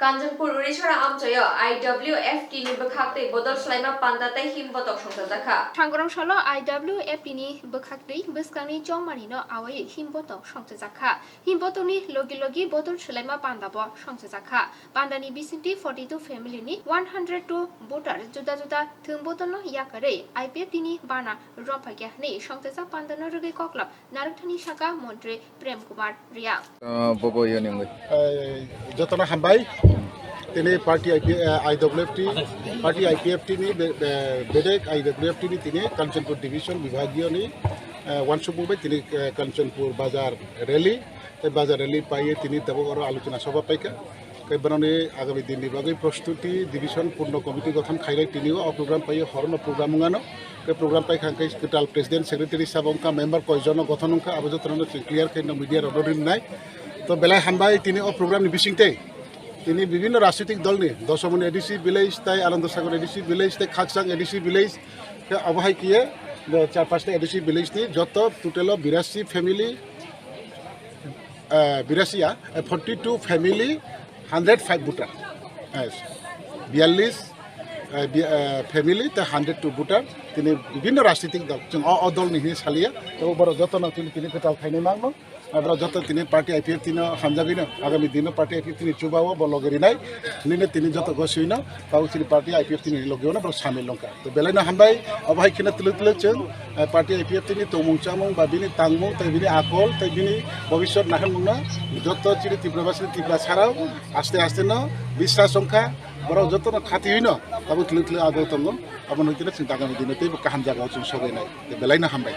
Kanchanpur Urishara Amchaya Ipft ni bekhakte bodol slaima pandatai himbotok songsajakha. Tangrong Sholo Ipft ni bekhakte beskangni jongmani no awai himbotok songsajakha. Himbotoni logi bodol slaima pandabo songsajakha. Pandani bisinti 42 family ni 102 voter juda thumbotono yakare Ipft ni Bana Romkha ni songsajak pandano rugi koklap Naruktani Shaka Montri Pream Kumar Reang. Bobo yoni jotona hambai tini party Ipft ni bedek Ipft ni tini Kanchanpur division bibhagiyo ni wansubube tini Kanchanpur bazar rally paye tini tabo aro alochona sabha paika kaibanone agami dinni bagai prostuti division purno committee gothan khailai tiniও program paye horno program ngano ke program pai khangkai total president secretary sabongka member koijono gothanungka abojotano clear kaino media rodorin nai তো বেলায় হামবাই তিনি ও programme বিশিংতে তিনি বিভিন্ন রাজনৈতিক দল নিয়ে দশমনি ADC village তাই আনন্দসাগর ADC village তাই খাকসাং এডিসি ভিলেজ অবহাই কিয়ে 4-5টা এডিসি ভিলেজ নিয়ে যত total 82 family 42 family 105 voter 42 family তাই 102 ভোটার তিনি বিভিন্ন রাজনৈতিক দল जों অদল নিয়ে সালিয়া তো বড় যত না তিনি কোটাল খাইনে মাংনো Abra jota tini party Ipft tino hamjagino agami dino party Ipft tini chubawo bologeri nai nine tini jota gosuino tau tini party Ipft tini logiona bro samil longka to belaina hambai abai khina tuluk cheng party Ipft tini tomung chamung babini tangmung tai bini akol tai bini bhobishot nahamungna joto chiri tibrabasi tibra sarao aste no biswas songkha bro joto na khati hino tabu tuluk ado tongo abon hoitena ching agami dino tei kaham jaga chung sogai nai belaina hambai